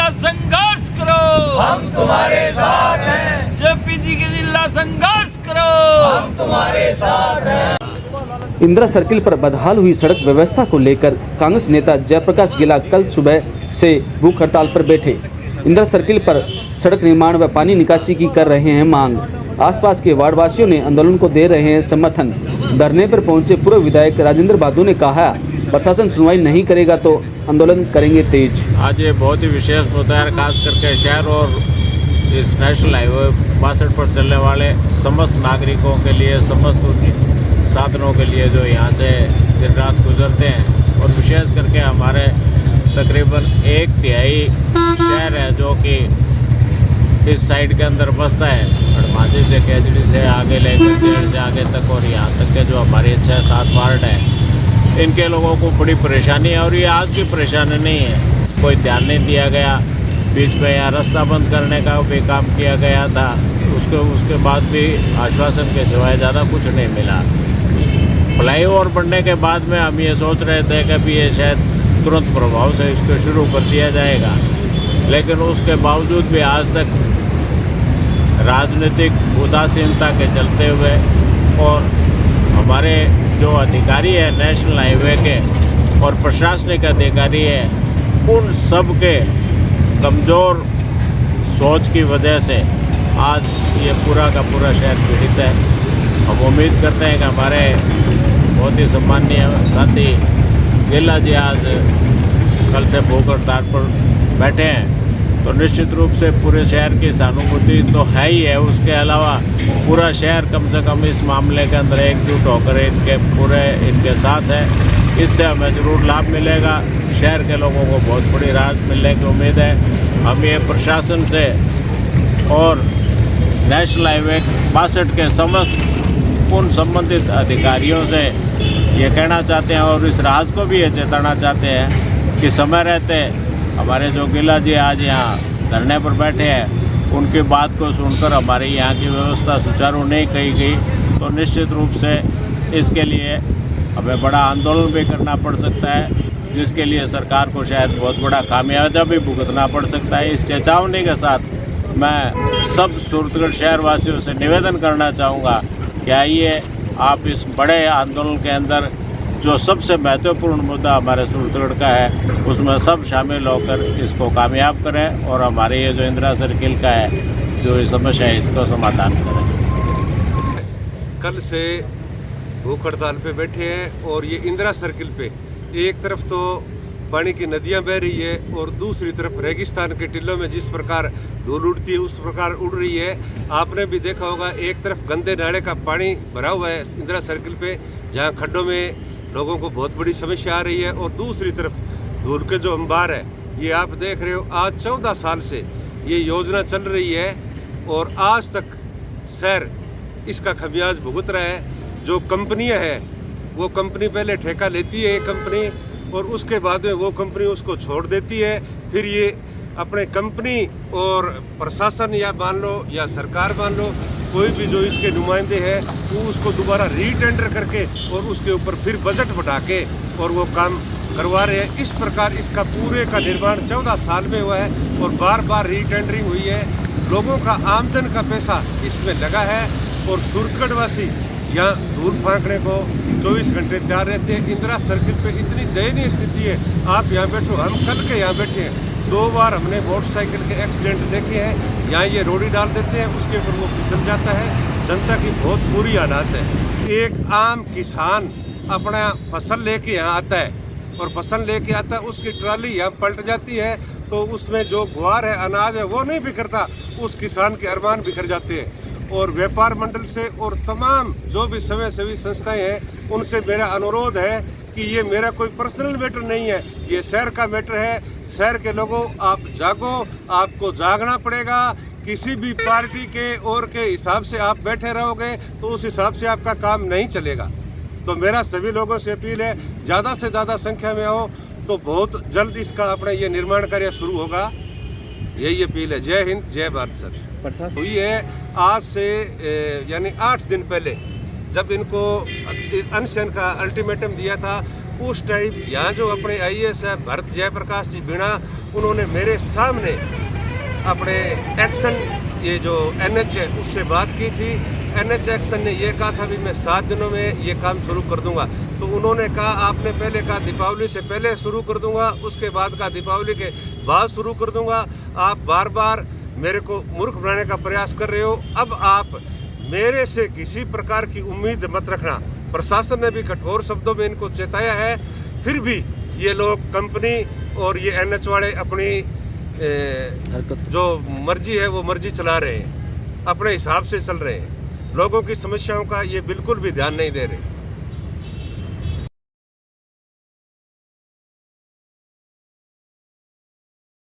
जिला संघर्ष करो, हम तुम्हारे साथ हैं। जेपीजी के जिला संघर्ष करो, हम तुम्हारे साथ हैं। इंदिरा सर्किल पर बदहाल हुई सड़क व्यवस्था को लेकर कांग्रेस नेता जयप्रकाश गिला कल सुबह से भूख हड़ताल पर बैठे। इंदिरा सर्किल पर सड़क निर्माण व पानी निकासी की कर रहे हैं मांग। आसपास के वार्डवासियों ने आंदोलन को दे रहे हैं समर्थन। धरने पर पहुंचे पूर्व विधायक राजेंद्र बादू ने कहा, प्रशासन सुनवाई नहीं करेगा तो आंदोलन करेंगे तेज। आज ये बहुत ही विशेष मुद्दा है, खास करके शहर और इस नेशनल हाईवे 62 पर चलने वाले समस्त नागरिकों के लिए, समस्त साधनों के लिए जो यहाँ से दिन रात गुजरते हैं, और विशेष करके हमारे तकरीबन 1/3 शहर है जो कि इस साइड के अंदर बसता है, हड़मांझी से, केजड़ी से आगे लेकर जेड़ से आगे तक, और यहाँ तक के जो हमारे 6-7 वार्ड हैं, इनके लोगों को बड़ी परेशानी है। और ये आज की परेशानी नहीं है, कोई ध्यान नहीं दिया गया। बीच में यहाँ रास्ता बंद करने का भी काम किया गया था, उसके बाद भी आश्वासन के सिवाय ज़्यादा कुछ नहीं मिला। फ्लाईओवर बनने के बाद में हम ये सोच रहे थे कि अभी ये शायद तुरंत प्रभाव से इसको शुरू कर दिया जाएगा, लेकिन उसके बावजूद भी आज तक राजनीतिक उदासीनता के चलते हुए, और हमारे जो अधिकारी है नेशनल हाईवे के और प्रशासनिक अधिकारी है, उन सब के कमज़ोर सोच की वजह से आज ये पूरा का पूरा शहर पीड़ित है। हम उम्मीद करते हैं कि हमारे बहुत ही सम्मानीय साथी गिला जी आज कल से भूख हड़ताल पर बैठे हैं, तो निश्चित रूप से पूरे शहर की सहानुभूति तो है ही है। उसके अलावा पूरा शहर कम से कम इस मामले के अंदर एकजुट होकर इनके साथ है। इससे हमें ज़रूर लाभ मिलेगा, शहर के लोगों को बहुत बड़ी राहत मिलने की उम्मीद है। हम ये प्रशासन से और नेशनल हाईवे 62 के समस्त उन संबंधित अधिकारियों से ये कहना चाहते हैं, और इस राज को भी ये चेताना चाहते हैं कि समय रहते हमारे जो गिला जी आज यहाँ धरने पर बैठे हैं, उनकी बात को सुनकर हमारी यहाँ की व्यवस्था सुचारू नहीं कही गई तो निश्चित रूप से इसके लिए हमें बड़ा आंदोलन भी करना पड़ सकता है, जिसके लिए सरकार को शायद बहुत बड़ा खामियाजा भी भुगतना पड़ सकता है। इस चेतावनी के साथ मैं सब सूरतगढ़ शहर वासियों से निवेदन करना चाहूँगा कि आइए आप इस बड़े आंदोलन के अंदर जो सबसे महत्वपूर्ण मुद्दा हमारे सूरतगढ़ का है, उसमें सब शामिल होकर इसको कामयाब करें, और हमारे ये जो इंदिरा सर्किल का है जो ये समस्या है, इसको समाधान करें। कल से भूख हड़ताल पे बैठे हैं, और ये इंदिरा सर्किल पे एक तरफ तो पानी की नदियां बह रही है, और दूसरी तरफ रेगिस्तान के टिल्लों में जिस प्रकार धूल उड़ती है उस प्रकार उड़ रही है। आपने भी देखा होगा, एक तरफ गंदे नाले का पानी भरा हुआ है इंदिरा सर्किल पे, जहां खड्डों में लोगों को बहुत बड़ी समस्या आ रही है, और दूसरी तरफ धूल के जो अंबार है, ये आप देख रहे हो। आज 14 साल से ये योजना चल रही है, और आज तक शहर इसका खमियाज भुगत रहा है। जो कंपनियां हैं, वो कंपनी पहले ठेका लेती है एक कंपनी, और उसके बाद में वो कंपनी उसको छोड़ देती है। फिर ये अपने कंपनी और प्रशासन या मान लो या सरकार मान लो, कोई भी जो इसके नुमाइंदे हैं, वो उसको दोबारा रीटेंडर करके और उसके ऊपर फिर बजट बढ़ा के और वो काम करवा रहे हैं। इस प्रकार इसका पूरे का निर्माण 14 साल में हुआ है, और बार बार रीटेंडरिंग हुई है। लोगों का आमदन का पैसा इसमें लगा है, और सूरतगढ़वासी यहाँ धूल फांकने को 24 घंटे तैयार रहते हैं। इंदिरा सर्किल पे इतनी दयनीय स्थिति है, आप यहाँ बैठो, हम कल के यहाँ बैठे हैं, 2 बार हमने मोटरसाइकिल के एक्सीडेंट देखे हैं। यहाँ ये रोड़ी डाल देते हैं, उसके ऊपर वो फिसल जाता है। जनता की बहुत बुरी हालात है। एक आम किसान अपना फसल लेके यहाँ आता है, और फसल लेके आता है, उसकी ट्राली यहाँ पलट जाती है, तो उसमें जो गुआर है, अनाज है, वो नहीं बिखरता, उस किसान के अरमान बिखर जाते हैं। और व्यापार मंडल से और तमाम जो भी समाजसेवी संस्थाएं हैं, उनसे मेरा अनुरोध है कि ये मेरा कोई पर्सनल मैटर नहीं है, ये शहर का मैटर है। शहर के लोगों, आप जागो, आपको जागना पड़ेगा। किसी भी पार्टी के और के हिसाब से आप बैठे रहोगे तो उस हिसाब से आपका काम नहीं चलेगा। तो मेरा सभी लोगों से अपील है, ज़्यादा से ज़्यादा संख्या में आओ, तो बहुत जल्द इसका अपना ये निर्माण कार्य शुरू होगा। यही अपील है। जय हिंद, जय भारत। सर प्रशासन हुई है आज से यानी 8 दिन पहले, जब इनको अनशन का अल्टीमेटम दिया था, उस टाइम यहाँ जो अपने IAS है भरत जयप्रकाश जी बीणा, उन्होंने मेरे सामने अपने एक्शन ये जो NH है उससे बात की थी। NH एक्शन ने ये कहा था भी मैं 7 दिनों में ये काम शुरू कर दूंगा। तो उन्होंने कहा आपने पहले कहा दीपावली से पहले शुरू कर दूंगा, उसके बाद कहा दीपावली के बाद शुरू कर दूंगा। आप बार बार मेरे को मूर्ख बनाने का प्रयास कर रहे हो। अब आप मेरे से किसी प्रकार की उम्मीद मत रखना। प्रशासन ने भी कठोर शब्दों में इनको चेताया है, फिर भी ये लोग कंपनी और ये NH वाले अपनी जो मर्जी है वो मर्जी चला रहे हैं, अपने हिसाब से चल रहे हैं। लोगों की समस्याओं का ये बिल्कुल भी ध्यान नहीं दे रहे।